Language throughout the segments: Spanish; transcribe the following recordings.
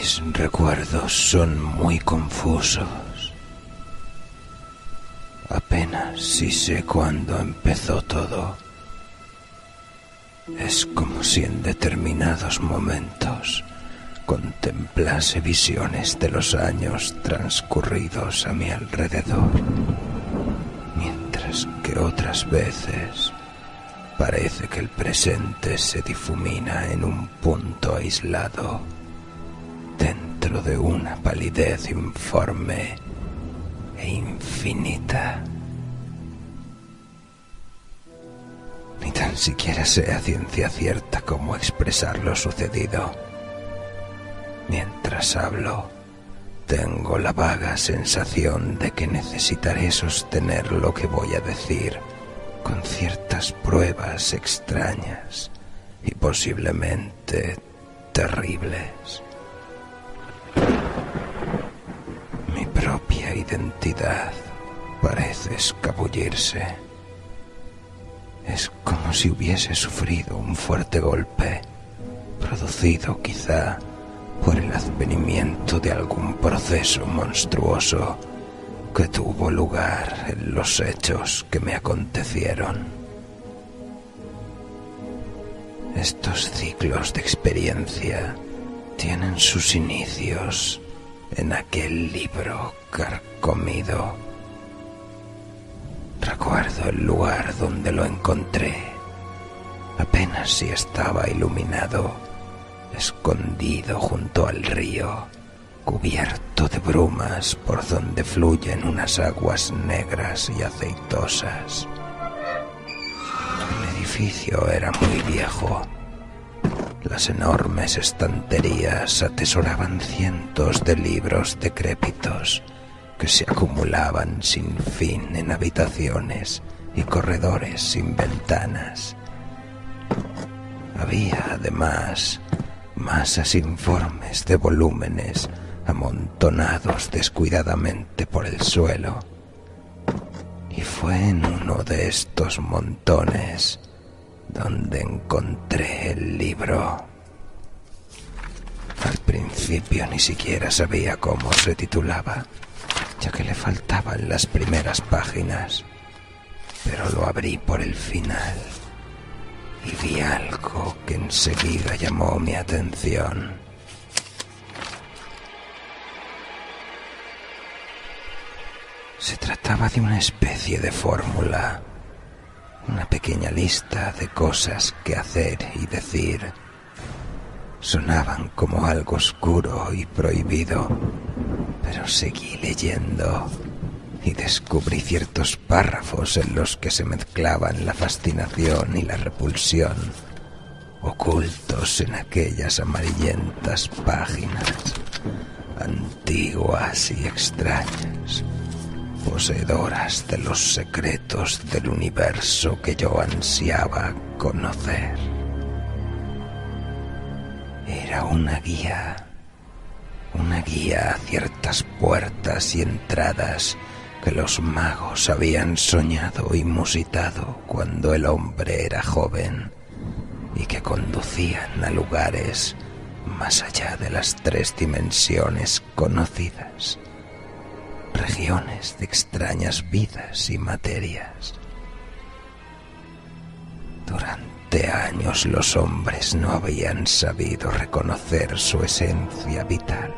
Mis recuerdos son muy confusos. Apenas si sé cuándo empezó todo. Es como si en determinados momentos contemplase visiones de los años transcurridos a mi alrededor, mientras que otras veces parece que el presente se difumina en un punto aislado, dentro de una palidez informe e infinita. Ni tan siquiera sé a ciencia cierta cómo expresar lo sucedido. Mientras hablo, tengo la vaga sensación de que necesitaré sostener lo que voy a decir con ciertas pruebas extrañas y posiblemente terribles. Mi propia identidad parece escabullirse. Es como si hubiese sufrido un fuerte golpe, producido quizá por el advenimiento de algún proceso monstruoso que tuvo lugar en los hechos que me acontecieron. Estos ciclos de experiencia tienen sus inicios en aquel libro carcomido. Recuerdo el lugar donde lo encontré, apenas si estaba iluminado, escondido junto al río, cubierto de brumas por donde fluyen unas aguas negras y aceitosas. El edificio era muy viejo. Las enormes estanterías atesoraban cientos de libros decrépitos que se acumulaban sin fin en habitaciones y corredores sin ventanas. Había, además, masas informes de volúmenes amontonados descuidadamente por el suelo. Y fue en uno de estos montones donde encontré el libro. Al principio ni siquiera sabía cómo se titulaba, ya que le faltaban las primeras páginas, pero lo abrí por el final y vi algo que enseguida llamó mi atención. Se trataba de una especie de fórmula, una pequeña lista de cosas que hacer y decir. Sonaban como algo oscuro y prohibido, pero seguí leyendo y descubrí ciertos párrafos en los que se mezclaban la fascinación y la repulsión, ocultos en aquellas amarillentas páginas, antiguas y extrañas, poseedoras de los secretos del universo que yo ansiaba conocer. Era una guía a ciertas puertas y entradas que los magos habían soñado y musitado cuando el hombre era joven y que conducían a lugares más allá de las 3 dimensiones conocidas, regiones de extrañas vidas y materias. Durante años los hombres no habían sabido reconocer su esencia vital,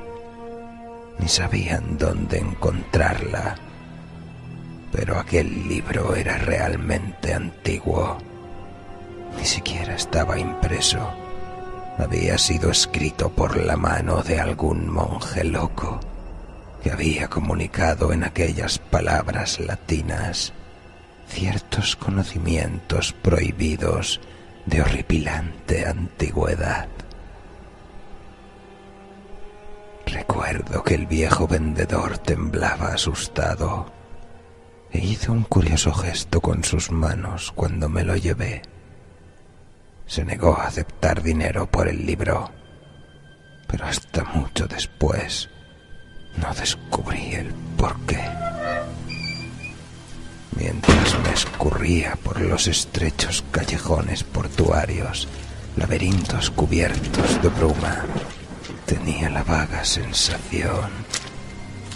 ni sabían dónde encontrarla, pero aquel libro era realmente antiguo. Ni siquiera estaba impreso. Había sido escrito por la mano de algún monje loco que había comunicado en aquellas palabras latinas ciertos conocimientos prohibidos de horripilante antigüedad. Recuerdo que el viejo vendedor temblaba asustado e hizo un curioso gesto con sus manos cuando me lo llevé. Se negó a aceptar dinero por el libro, pero hasta mucho después no descubrí el porqué. Mientras me escurría por los estrechos callejones portuarios, laberintos cubiertos de bruma, Tenía la vaga sensación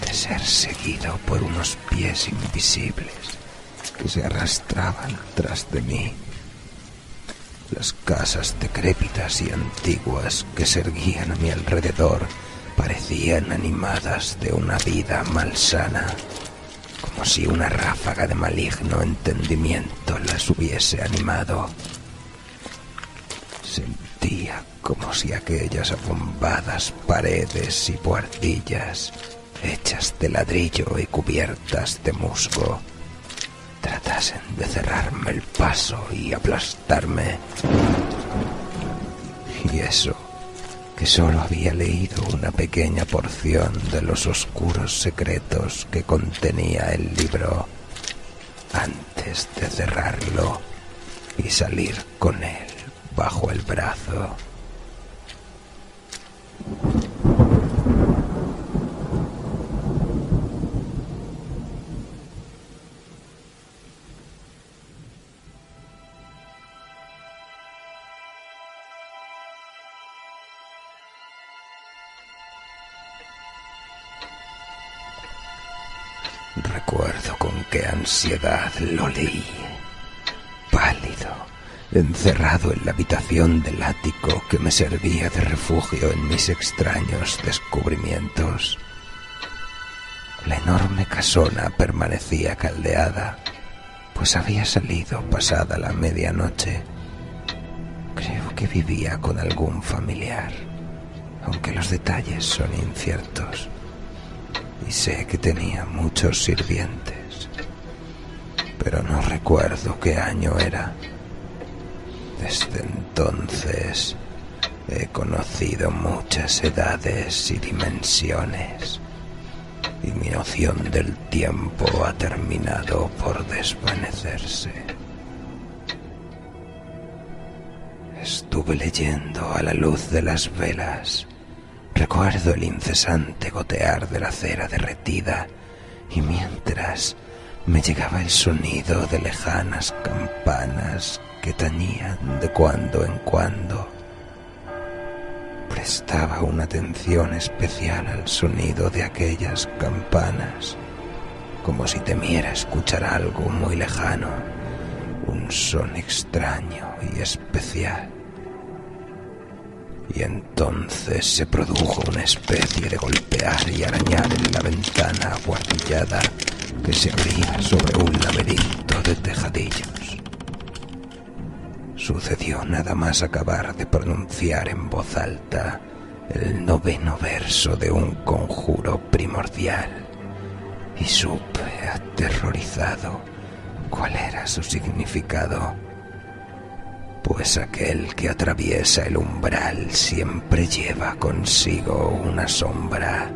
de ser seguido por unos pies invisibles que se arrastraban tras de mí. Las casas decrépitas y antiguas que se erguían a mi alrededor parecían animadas de una vida malsana, como si una ráfaga de maligno entendimiento las hubiese animado. Sentía como si aquellas abombadas paredes y buhardillas, hechas de ladrillo y cubiertas de musgo, tratasen de cerrarme el paso y aplastarme. Y eso, que solo había leído una pequeña porción de los oscuros secretos que contenía el libro, antes de cerrarlo y salir con él bajo el brazo. Recuerdo con qué ansiedad lo leí, pálido, encerrado en la habitación del ático que me servía de refugio en mis extraños descubrimientos. La enorme casona permanecía caldeada, pues había salido pasada la medianoche. Creo que vivía con algún familiar, aunque los detalles son inciertos. Y sé que tenía muchos sirvientes, pero no recuerdo qué año era. Desde entonces he conocido muchas edades y dimensiones, y mi noción del tiempo ha terminado por desvanecerse. Estuve leyendo a la luz de las velas. Recuerdo el incesante gotear de la cera derretida, y mientras me llegaba el sonido de lejanas campanas que tañían de cuando en cuando. Prestaba una atención especial al sonido de aquellas campanas, como si temiera escuchar algo muy lejano, un son extraño y especial. Y entonces se produjo una especie de golpear y arañar en la ventana abuhardillada que se abría sobre un laberinto de tejadillos. Sucedió nada más acabar de pronunciar en voz alta el 9º verso de un conjuro primordial, y supe aterrorizado cuál era su significado. Pues aquel que atraviesa el umbral siempre lleva consigo una sombra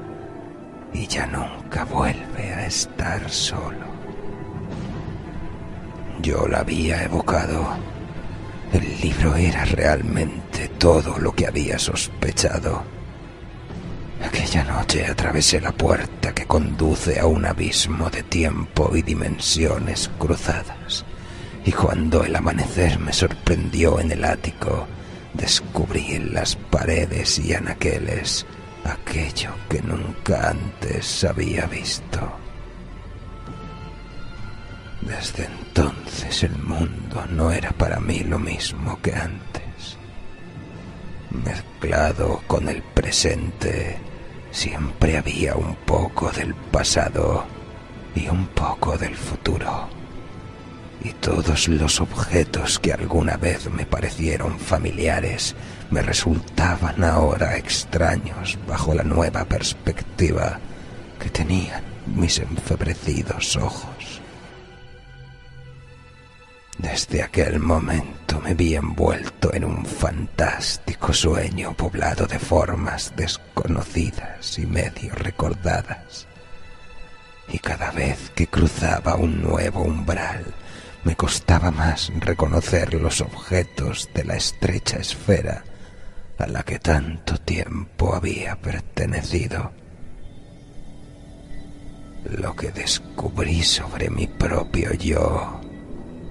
y ya nunca vuelve a estar solo. Yo la había evocado. El libro era realmente todo lo que había sospechado. Aquella noche atravesé la puerta que conduce a un abismo de tiempo y dimensiones cruzadas. Y cuando el amanecer me sorprendió en el ático, descubrí en las paredes y anaqueles aquello que nunca antes había visto. Desde entonces el mundo no era para mí lo mismo que antes. Mezclado con el presente, siempre había un poco del pasado y un poco del futuro. Y todos los objetos que alguna vez me parecieron familiares me resultaban ahora extraños bajo la nueva perspectiva que tenían mis enfebrecidos ojos. Desde aquel momento me vi envuelto en un fantástico sueño poblado de formas desconocidas y medio recordadas. Y cada vez que cruzaba un nuevo umbral, me costaba más reconocer los objetos de la estrecha esfera a la que tanto tiempo había pertenecido. Lo que descubrí sobre mi propio yo,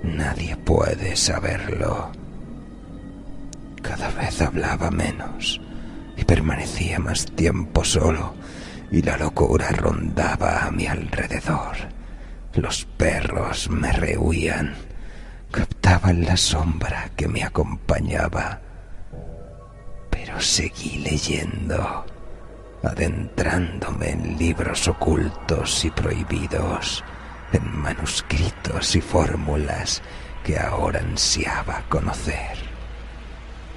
nadie puede saberlo. Cada vez hablaba menos, y permanecía más tiempo solo, y la locura rondaba a mi alrededor. Los perros me rehuían, captaban la sombra que me acompañaba, pero seguí leyendo, adentrándome en libros ocultos y prohibidos, en manuscritos y fórmulas que ahora ansiaba conocer.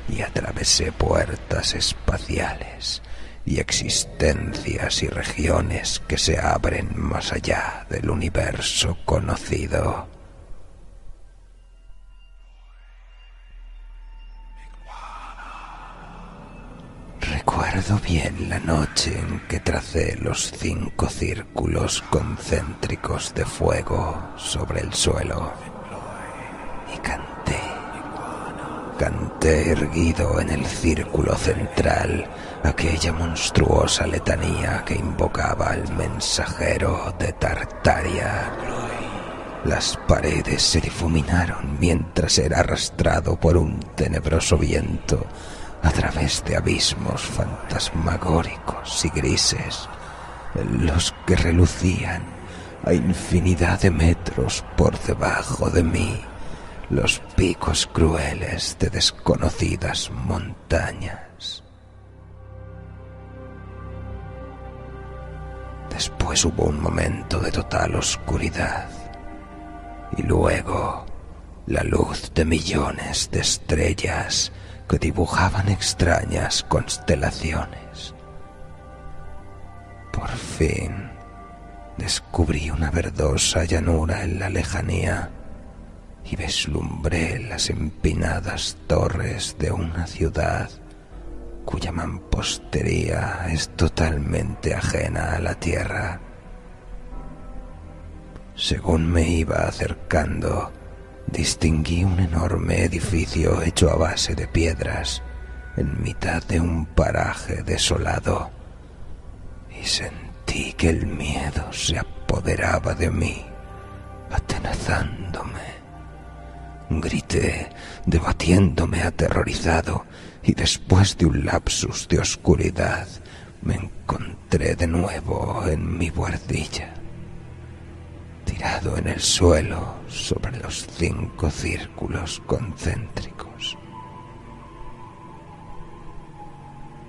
Y atravesé puertas espaciales y existencias y regiones que se abren más allá del universo conocido. Recuerdo bien la noche en que tracé los 5 círculos concéntricos de fuego sobre el suelo y canté erguido en el círculo central aquella monstruosa letanía que invocaba al mensajero de Tartaria. Las paredes se difuminaron mientras era arrastrado por un tenebroso viento a través de abismos fantasmagóricos y grises, en los que relucían a infinidad de metros por debajo de mí los picos crueles de desconocidas montañas. Después hubo un momento de total oscuridad, y luego la luz de millones de estrellas que dibujaban extrañas constelaciones. Por fin descubrí una verdosa llanura en la lejanía y vislumbré las empinadas torres de una ciudad cuya mampostería es totalmente ajena a la tierra. Según me iba acercando, distinguí un enorme edificio hecho a base de piedras en mitad de un paraje desolado, y sentí que el miedo se apoderaba de mí, atenazándome. Grité, debatiéndome aterrorizado, y después de un lapsus de oscuridad me encontré de nuevo en mi buhardilla, tirado en el suelo sobre los 5 círculos concéntricos.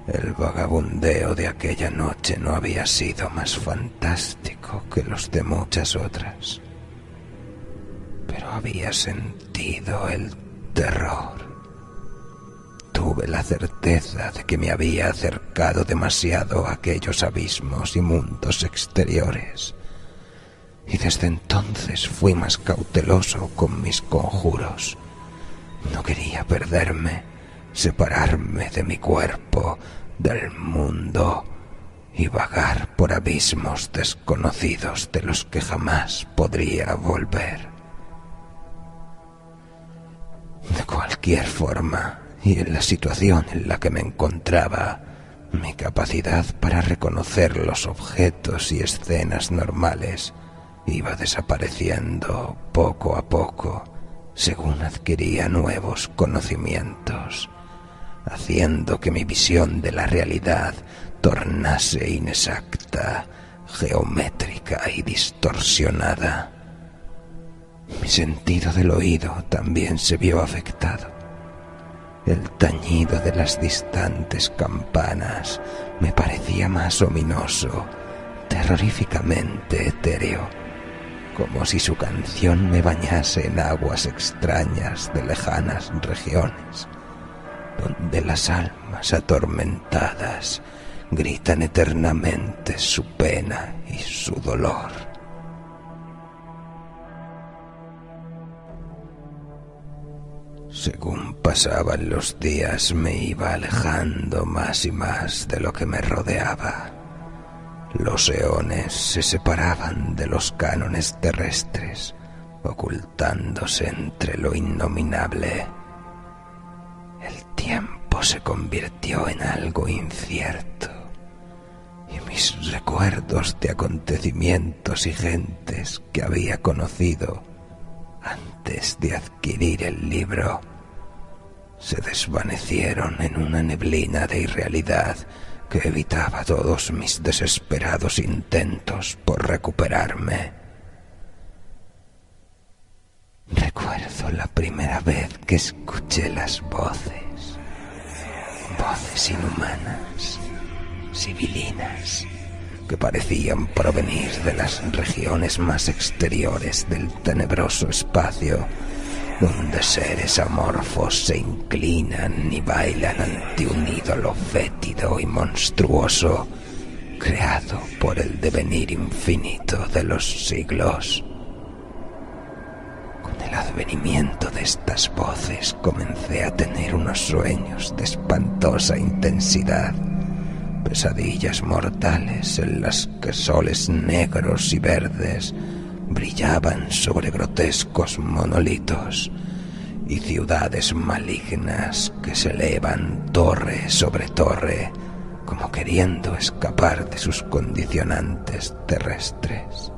El vagabundeo de aquella noche no había sido más fantástico que los de muchas otras, pero había sentido el terror. Tuve la certeza de que me había acercado demasiado a aquellos abismos y mundos exteriores, y desde entonces fui más cauteloso con mis conjuros. No quería perderme, separarme de mi cuerpo, del mundo, y vagar por abismos desconocidos de los que jamás podría volver. De cualquier forma, y en la situación en la que me encontraba, mi capacidad para reconocer los objetos y escenas normales iba desapareciendo poco a poco según adquiría nuevos conocimientos, haciendo que mi visión de la realidad tornase inexacta, geométrica y distorsionada. Mi sentido del oído también se vio afectado. El tañido de las distantes campanas me parecía más ominoso, terroríficamente etéreo, como si su canción me bañase en aguas extrañas de lejanas regiones, donde las almas atormentadas gritan eternamente su pena y su dolor. Según pasaban los días me iba alejando más y más de lo que me rodeaba. Los eones se separaban de los cánones terrestres, ocultándose entre lo innominable. El tiempo se convirtió en algo incierto, y mis recuerdos de acontecimientos y gentes que había conocido antes de adquirir el libro se desvanecieron en una neblina de irrealidad que evitaba todos mis desesperados intentos por recuperarme. Recuerdo la primera vez que escuché las voces, voces inhumanas, sibilinas, que parecían provenir de las regiones más exteriores del tenebroso espacio, donde seres amorfos se inclinan y bailan ante un ídolo fétido y monstruoso, creado por el devenir infinito de los siglos. Con el advenimiento de estas voces comencé a tener unos sueños de espantosa intensidad, pesadillas mortales en las que soles negros y verdes brillaban sobre grotescos monolitos y ciudades malignas que se elevan torre sobre torre, como queriendo escapar de sus condicionantes terrestres.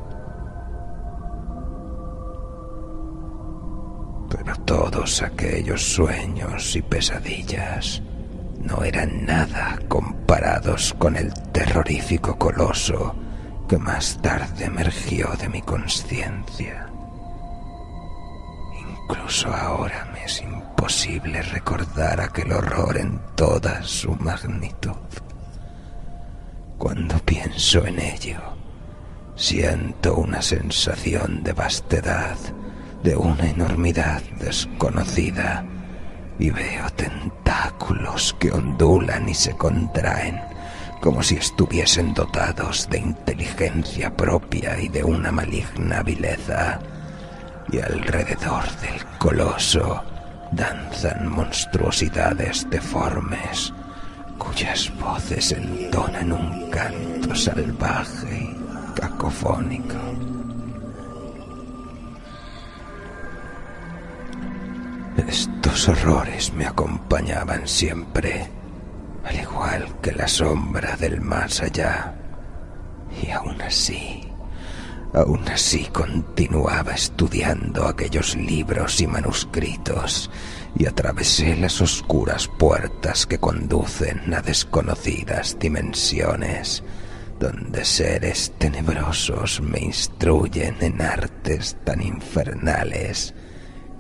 Pero todos aquellos sueños y pesadillas no eran nada comparados con el terrorífico coloso que más tarde emergió de mi consciencia. Incluso ahora me es imposible recordar aquel horror en toda su magnitud. Cuando pienso en ello, siento una sensación de vastedad, de una enormidad desconocida, y veo tentáculos que ondulan y se contraen, como si estuviesen dotados de inteligencia propia y de una maligna vileza, y alrededor del coloso danzan monstruosidades deformes, cuyas voces entonan un canto salvaje y cacofónico. Estos horrores me acompañaban siempre, al igual que la sombra del más allá, y aún así continuaba estudiando aquellos libros y manuscritos, y atravesé las oscuras puertas que conducen a desconocidas dimensiones, donde seres tenebrosos me instruyen en artes tan infernales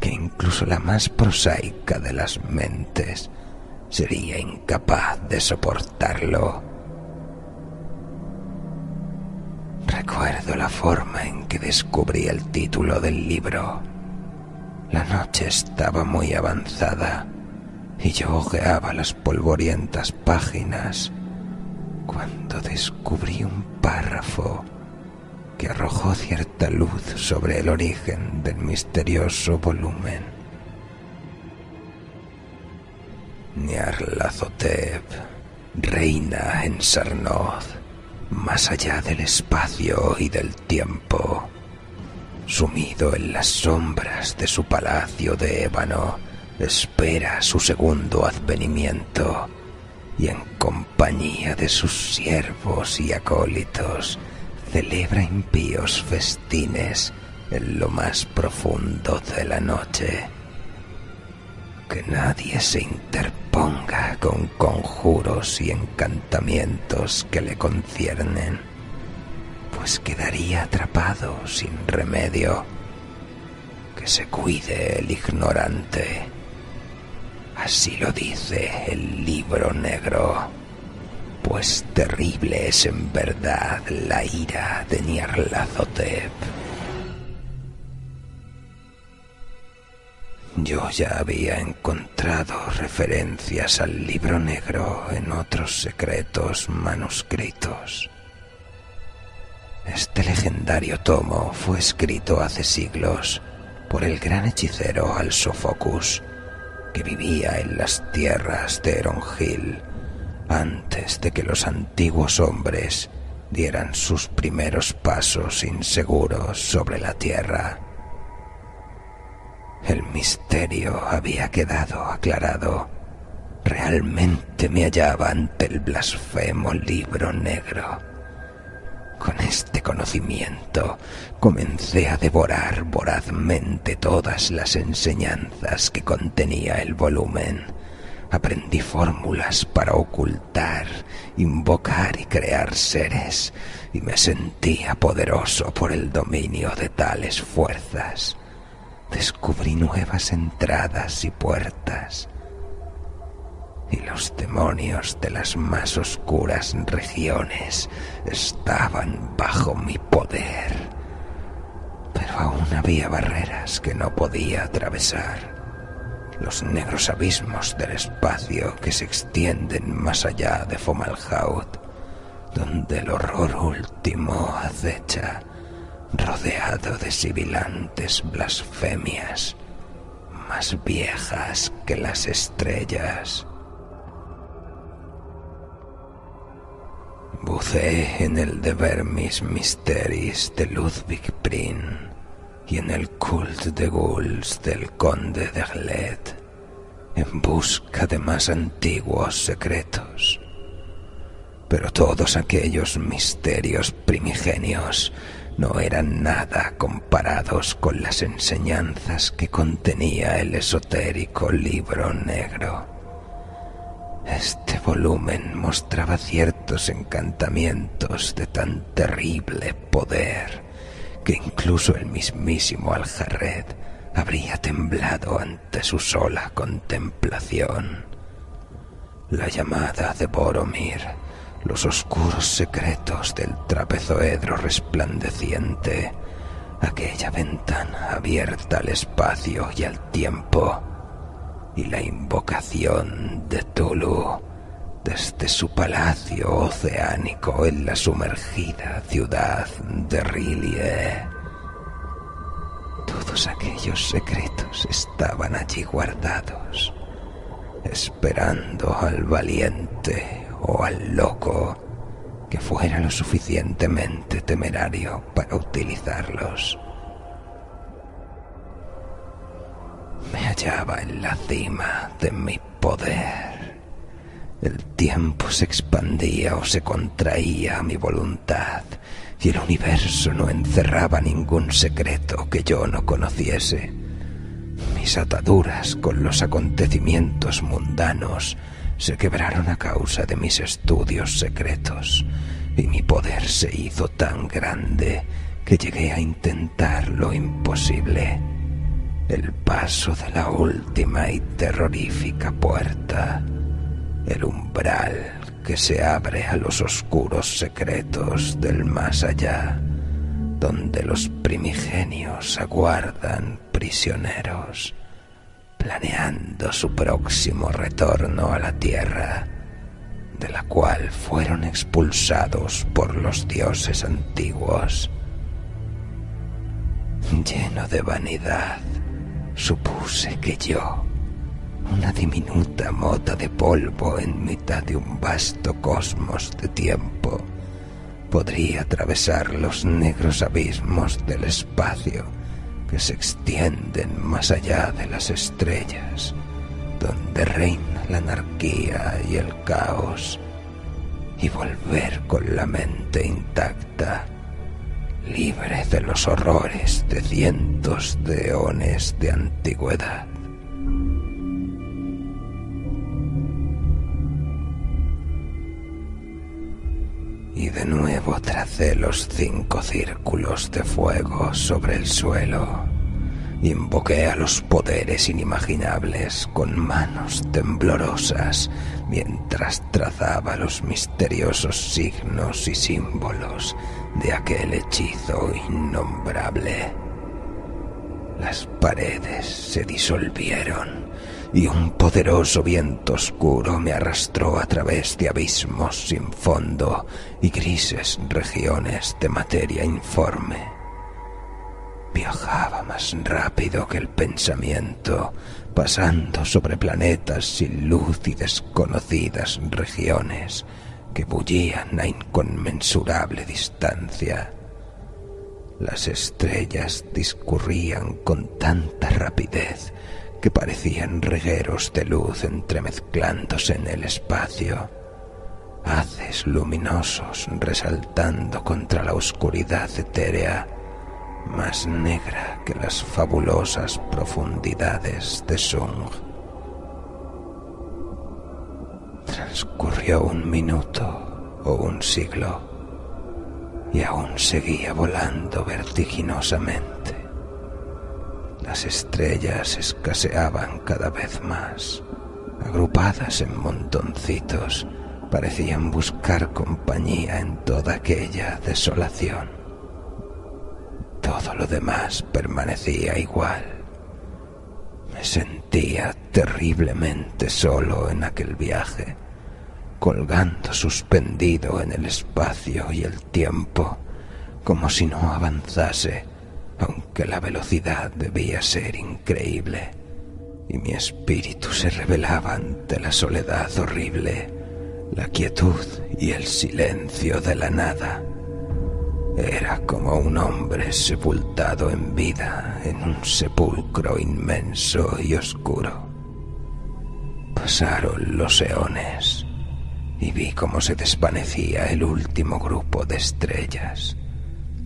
que incluso la más prosaica de las mentes sería incapaz de soportarlo. Recuerdo la forma en que descubrí el título del libro. La noche estaba muy avanzada y yo hojeaba las polvorientas páginas cuando descubrí un párrafo que arrojó cierta luz sobre el origen del misterioso volumen. Nyarlathotep reina en Sarnoth, más allá del espacio y del tiempo. Sumido en las sombras de su palacio de ébano, espera su segundo advenimiento, y en compañía de sus siervos y acólitos celebra impíos festines en lo más profundo de la noche. Que nadie se interponga con conjuros y encantamientos que le conciernen, pues quedaría atrapado sin remedio. Que se cuide el ignorante. Así lo dice el libro negro, pues terrible es en verdad la ira de Nyarlathotep. Yo ya había encontrado referencias al libro negro en otros secretos manuscritos. Este legendario tomo fue escrito hace siglos por el gran hechicero Al-Sofocus, que vivía en las tierras de Erongil antes de que los antiguos hombres dieran sus primeros pasos inseguros sobre la tierra. El misterio había quedado aclarado. Realmente me hallaba ante el blasfemo libro negro. Con este conocimiento comencé a devorar vorazmente todas las enseñanzas que contenía el volumen. Aprendí fórmulas para ocultar, invocar y crear seres, y me sentía poderoso por el dominio de tales fuerzas. Descubrí nuevas entradas y puertas, y los demonios de las más oscuras regiones estaban bajo mi poder. Pero aún había barreras que no podía atravesar. Los negros abismos del espacio que se extienden más allá de Fomalhaut, donde el horror último acecha, rodeado de sibilantes blasfemias, más viejas que las estrellas. Buceé en el De Vermis Mysteris de Ludwig Prin y en el Culte de Ghouls del Conde de Gled, en busca de más antiguos secretos. Pero todos aquellos misterios primigenios no eran nada comparados con las enseñanzas que contenía el esotérico libro negro. Este volumen mostraba ciertos encantamientos de tan terrible poder que incluso el mismísimo Aljarret habría temblado ante su sola contemplación. La llamada de Boromir, los oscuros secretos del trapezoedro resplandeciente, aquella ventana abierta al espacio y al tiempo, y la invocación de Tulu desde su palacio oceánico en la sumergida ciudad de R'lyeh. Todos aquellos secretos estaban allí guardados, esperando al valiente o al loco que fuera lo suficientemente temerario para utilizarlos. Me hallaba en la cima de mi poder. El tiempo se expandía o se contraía a mi voluntad, y el universo no encerraba ningún secreto que yo no conociese. Mis ataduras con los acontecimientos mundanos se quebraron a causa de mis estudios secretos, y mi poder se hizo tan grande que llegué a intentar lo imposible: el paso de la última y terrorífica puerta, el umbral que se abre a los oscuros secretos del más allá, donde los primigenios aguardan prisioneros, planeando su próximo retorno a la tierra, de la cual fueron expulsados por los dioses antiguos. Lleno de vanidad, supuse que yo, una diminuta mota de polvo en mitad de un vasto cosmos de tiempo, podría atravesar los negros abismos del espacio que se extienden más allá de las estrellas, donde reina la anarquía y el caos, y volver con la mente intacta, libre de los horrores de cientos de eones de antigüedad. Y de nuevo tracé los 5 círculos de fuego sobre el suelo. Invoqué a los poderes inimaginables con manos temblorosas mientras trazaba los misteriosos signos y símbolos de aquel hechizo innombrable. Las paredes se disolvieron y un poderoso viento oscuro me arrastró a través de abismos sin fondo y grises regiones de materia informe. Viajaba más rápido que el pensamiento, pasando sobre planetas sin luz y desconocidas regiones que bullían a inconmensurable distancia. Las estrellas discurrían con tanta rapidez que parecían regueros de luz entremezclándose en el espacio. haces luminosos resaltando contra la oscuridad etérea, más negra que las fabulosas profundidades de Sung. Transcurrió un minuto o un siglo y aún seguía volando vertiginosamente. Las estrellas escaseaban cada vez más. Agrupadas en montoncitos, parecían buscar compañía en toda aquella desolación. Todo lo demás permanecía igual. Me sentía terriblemente solo en aquel viaje, colgando suspendido en el espacio y el tiempo, como si no avanzase, aunque la velocidad debía ser increíble, y mi espíritu se rebelaba ante la soledad horrible, la quietud y el silencio de la nada. Era como un hombre sepultado en vida en un sepulcro inmenso y oscuro. Pasaron los eones y vi cómo se desvanecía el último grupo de estrellas,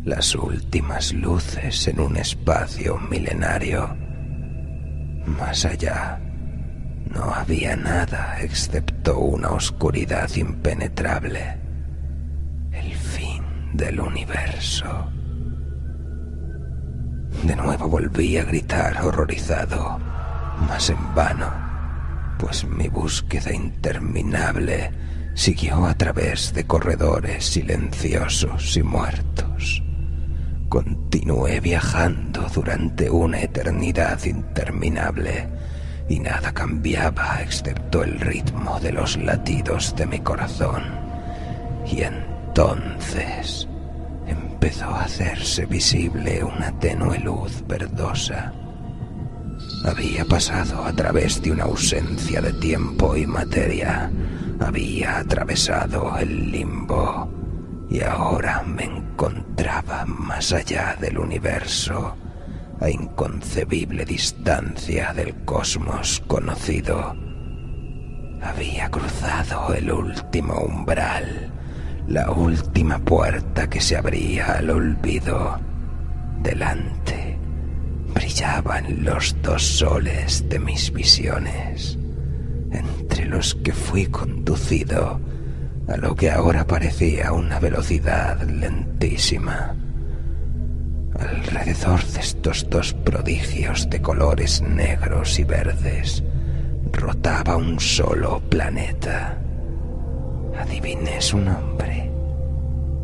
las últimas luces en un espacio milenario. Más allá no había nada excepto una oscuridad impenetrable, el fin del universo. De nuevo volví a gritar horrorizado, mas en vano, pues mi búsqueda interminable siguió a través de corredores silenciosos y muertos. Continué viajando durante una eternidad interminable y nada cambiaba excepto el ritmo de los latidos de mi corazón. Y entonces empezó a hacerse visible una tenue luz verdosa. Había pasado a través de una ausencia de tiempo y materia. Había atravesado el limbo y ahora me encontraba más allá del universo, a inconcebible distancia del cosmos conocido. Había cruzado el último umbral, la última puerta que se abría al olvido. Delante brillaban los dos soles de mis visiones, entre los que fui conducido a lo que ahora parecía una velocidad lentísima. Alrededor de estos dos prodigios de colores negros y verdes rotaba un solo planeta. Adiviné su nombre: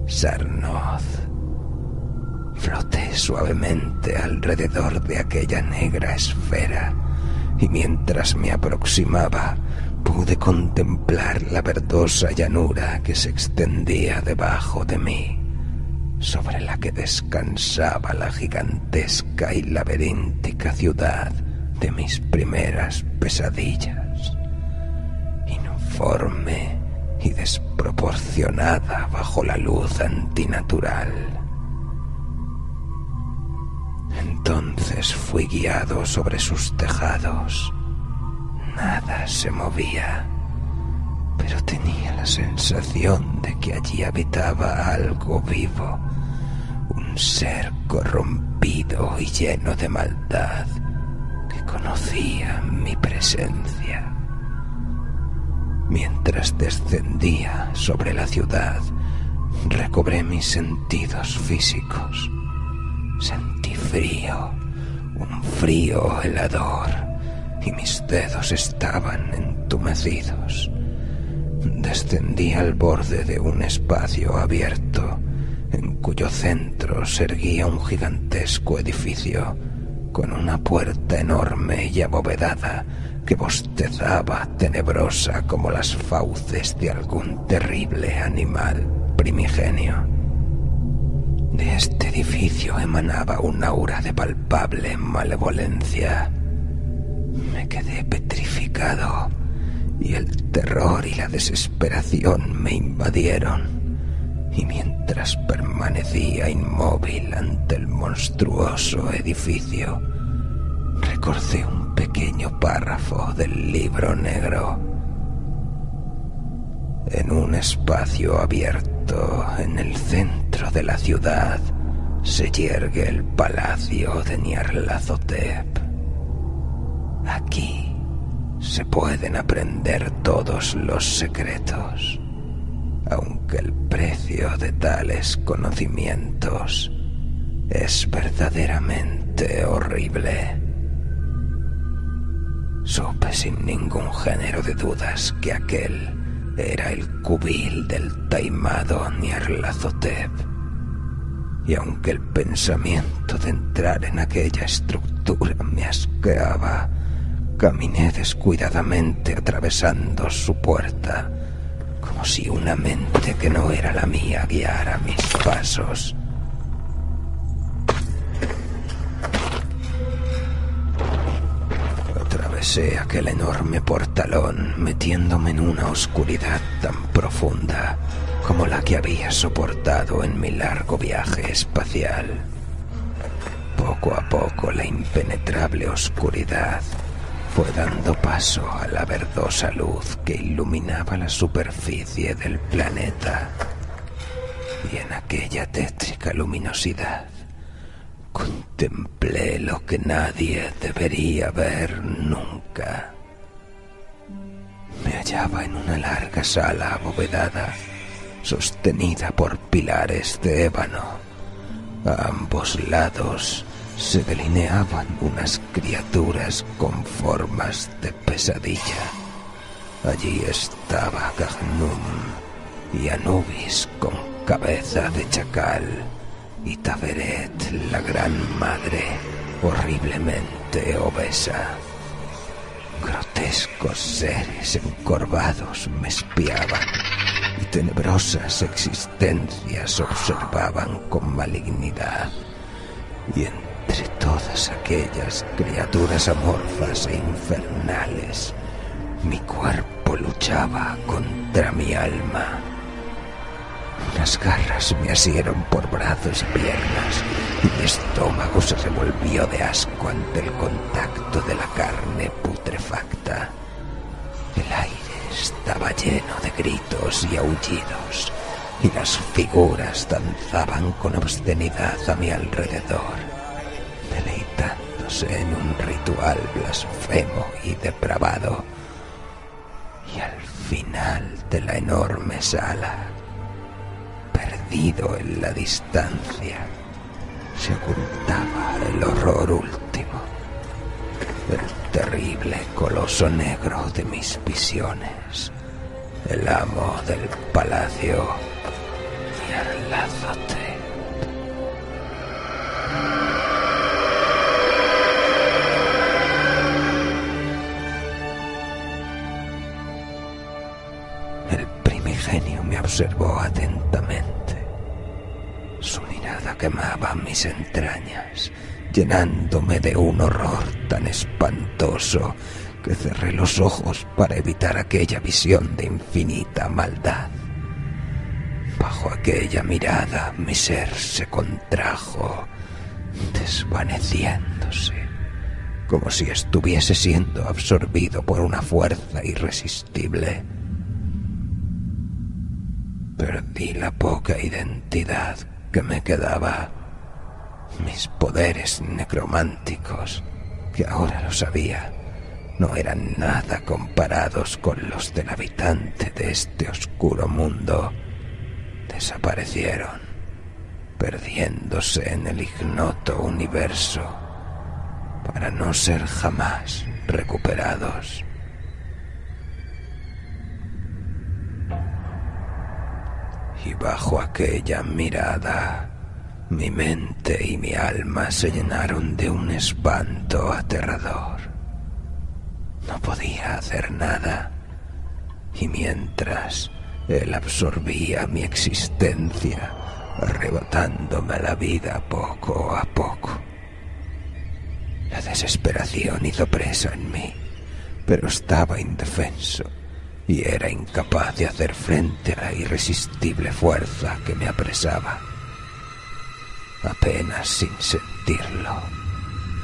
Sarnoth. Floté suavemente alrededor de aquella negra esfera y mientras me aproximaba pude contemplar la verdosa llanura que se extendía debajo de mí, sobre la que descansaba la gigantesca y laberíntica ciudad de mis primeras pesadillas, informe y desproporcionada bajo la luz antinatural. Entonces fui guiado sobre sus tejados. Nada se movía, pero tenía la sensación de que allí habitaba algo vivo, un ser corrompido y lleno de maldad que conocía mi presencia. Mientras descendía sobre la ciudad, recobré mis sentidos físicos. Sentí frío, un frío helador, y mis dedos estaban entumecidos. Descendí al borde de un espacio abierto, en cuyo centro se erguía un gigantesco edificio, con una puerta enorme y abovedada que bostezaba tenebrosa como las fauces de algún terrible animal primigenio. De este edificio emanaba un aura de palpable malevolencia. Me quedé petrificado y el terror y la desesperación me invadieron, y mientras permanecía inmóvil ante el monstruoso edificio, recordé un pequeño párrafo del libro negro. En un espacio abierto en el centro de la ciudad se yergue el palacio de Nyarlathotep. Aquí se pueden aprender todos los secretos, aunque el precio de tales conocimientos es verdaderamente horrible. Supe sin ningún género de dudas que aquel era el cubil del taimado Nyarlathotep, y aunque el pensamiento de entrar en aquella estructura me asqueaba, caminé descuidadamente atravesando su puerta, como si una mente que no era la mía guiara mis pasos. Atravesé aquel enorme portalón, metiéndome en una oscuridad tan profunda como la que había soportado en mi largo viaje espacial. Poco a poco la impenetrable oscuridad fue dando paso a la verdosa luz que iluminaba la superficie del planeta, y en aquella tétrica luminosidad contemplé lo que nadie debería ver nunca. Me hallaba en una larga sala abovedada, sostenida por pilares de ébano. A ambos lados se delineaban unas criaturas con formas de pesadilla. Allí estaba Gagnum y Anubis con cabeza de chacal, y Taberet, la gran madre, horriblemente obesa. Grotescos seres encorvados me espiaban, y tenebrosas existencias observaban con malignidad. Y entre todas aquellas criaturas amorfas e infernales, mi cuerpo luchaba contra mi alma. Unas garras me asieron por brazos y piernas, y mi estómago se revolvió de asco ante el contacto de la carne putrefacta. El aire estaba lleno de gritos y aullidos, y las figuras danzaban con obscenidad a mi alrededor, deleitándose en un ritual blasfemo y depravado. Y al final de la enorme sala, perdido en la distancia, se ocultaba el horror último, el terrible coloso negro de mis visiones, el amo del palacio Nyarlathotep. El primigenio me observó atentamente. Su mirada quemaba mis entrañas, llenándome de un horror tan espantoso que cerré los ojos para evitar aquella visión de infinita maldad. Bajo aquella mirada mi ser se contrajo, desvaneciéndose, como si estuviese siendo absorbido por una fuerza irresistible. Perdí la poca identidad que me quedaba. Mis poderes necrománticos, que ahora lo sabía, no eran nada comparados con los del habitante de este oscuro mundo. Desaparecieron, perdiéndose en el ignoto universo, para no ser jamás recuperados. Y bajo aquella mirada, mi mente y mi alma se llenaron de un espanto aterrador. No podía hacer nada, y mientras él absorbía mi existencia, arrebatándome la vida poco a poco. La desesperación hizo presa en mí, pero estaba indefenso y era incapaz de hacer frente a la irresistible fuerza que me apresaba. Apenas sin sentirlo,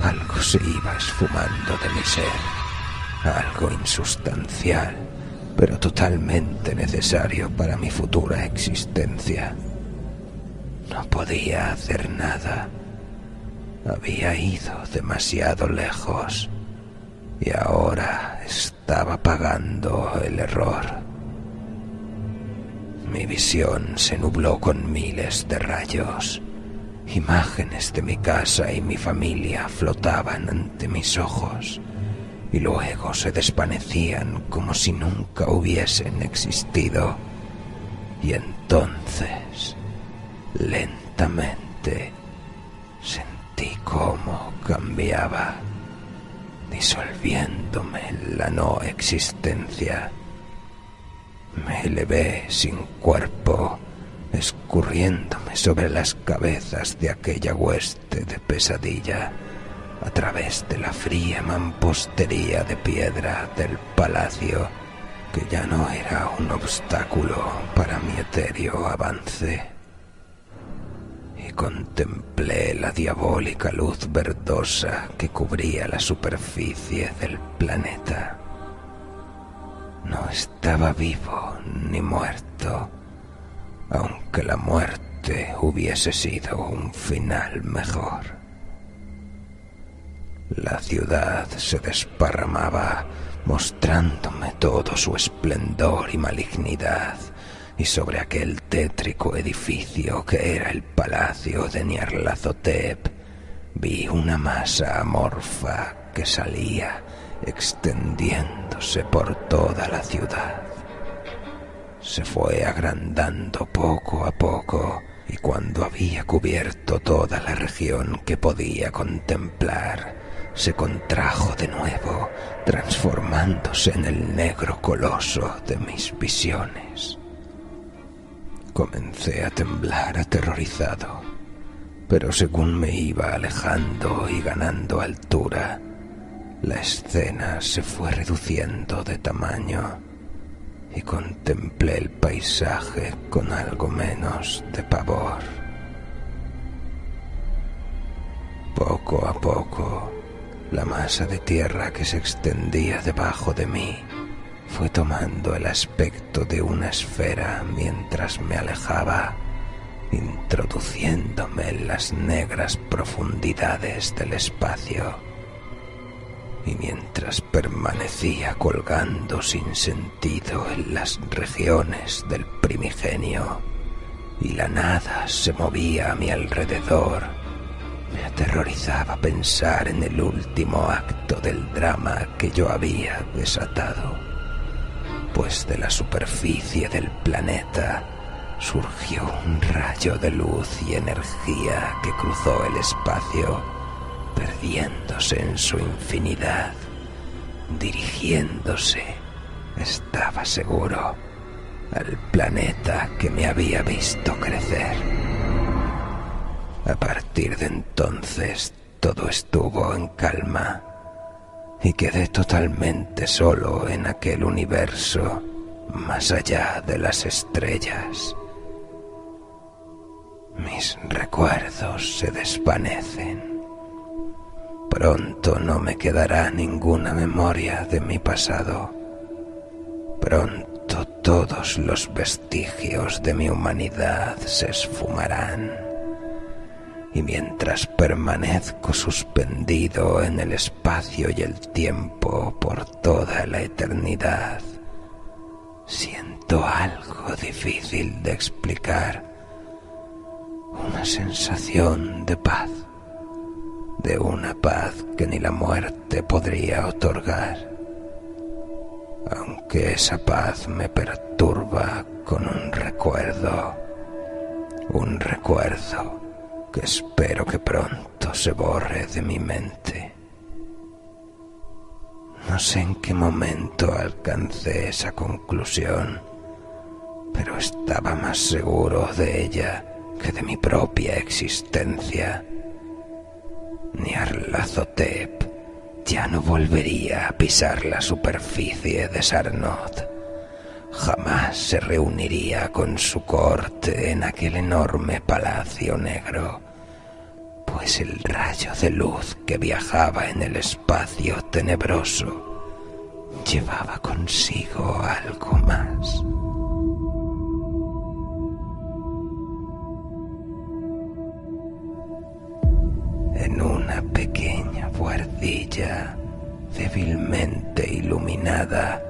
algo se iba esfumando de mi ser, algo insustancial pero totalmente necesario para mi futura existencia. No podía hacer nada. Había ido demasiado lejos y ahora estaba pagando el error. Mi visión se nubló con miles de rayos. Imágenes de mi casa y mi familia flotaban ante mis ojos y luego se desvanecían como si nunca hubiesen existido. Y entonces, lentamente, sentí cómo cambiaba, disolviéndome en la no existencia. Me elevé sin cuerpo, escurriéndome sobre las cabezas de aquella hueste de pesadilla, a través de la fría mampostería de piedra del palacio, que ya no era un obstáculo para mi etéreo avance. Y contemplé la diabólica luz verdosa que cubría la superficie del planeta. No estaba vivo ni muerto, aunque la muerte hubiese sido un final mejor. La ciudad se desparramaba, mostrándome todo su esplendor y malignidad, y sobre aquel tétrico edificio que era el palacio de Nyarlathotep vi una masa amorfa que salía extendiéndose por toda la ciudad. Se fue agrandando poco a poco, y cuando había cubierto toda la región que podía contemplar, se contrajo de nuevo, transformándose en el negro coloso de mis visiones. Comencé a temblar aterrorizado, pero según me iba alejando y ganando altura, la escena se fue reduciendo de tamaño y contemplé el paisaje con algo menos de pavor. Poco a poco, la masa de tierra que se extendía debajo de mí fue tomando el aspecto de una esfera mientras me alejaba, introduciéndome en las negras profundidades del espacio. Y mientras permanecía colgando sin sentido en las regiones del primigenio y la nada se movía a mi alrededor, me aterrorizaba pensar en el último acto del drama que yo había desatado, pues de la superficie del planeta surgió un rayo de luz y energía que cruzó el espacio, perdiéndose en su infinidad, dirigiéndose, estaba seguro, al planeta que me había visto crecer. A partir de entonces todo estuvo en calma y quedé totalmente solo en aquel universo más allá de las estrellas. Mis recuerdos se desvanecen. Pronto no me quedará ninguna memoria de mi pasado. Pronto todos los vestigios de mi humanidad se esfumarán. Y mientras permanezco suspendido en el espacio y el tiempo por toda la eternidad, siento algo difícil de explicar, una sensación de paz, de una paz que ni la muerte podría otorgar, aunque esa paz me perturba con un recuerdo que espero que pronto se borre de mi mente. No sé en qué momento alcancé esa conclusión, pero estaba más seguro de ella que de mi propia existencia. Nyarlathotep ya no volvería a pisar la superficie de Sarnoth. Jamás se reuniría con su corte en aquel enorme palacio negro, pues el rayo de luz que viajaba en el espacio tenebroso llevaba consigo algo más. En una pequeña buhardilla débilmente iluminada,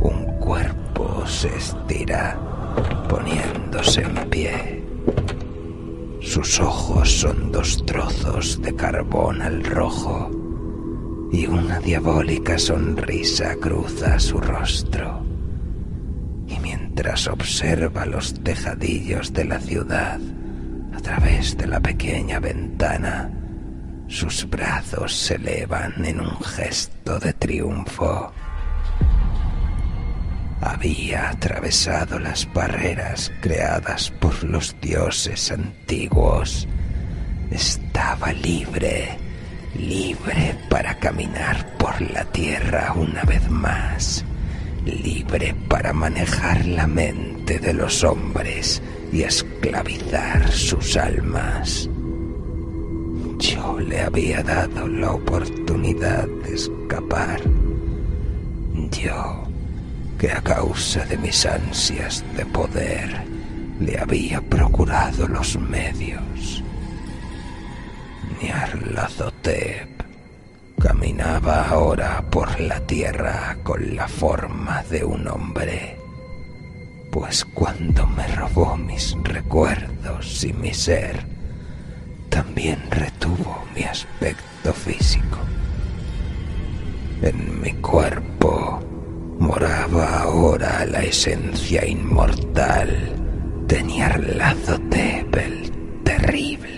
un cuerpo se estira, poniéndose en pie. Sus ojos son 2 trozos de carbón al rojo y una diabólica sonrisa cruza su rostro. Y mientras observa los tejadillos de la ciudad a través de la pequeña ventana, sus brazos se elevan en un gesto de triunfo. Había atravesado las barreras creadas por los dioses antiguos. Estaba libre, libre para caminar por la tierra una vez más, libre para manejar la mente de los hombres y esclavizar sus almas. Yo le había dado la oportunidad de escapar. Yo, que a causa de mis ansias de poder le había procurado los medios. Nyarlathotep caminaba ahora por la tierra con la forma de un hombre, pues cuando me robó mis recuerdos y mi ser, también retuvo mi aspecto físico. En mi cuerpo moraba ahora la esencia inmortal de Nyarlathotep el terrible.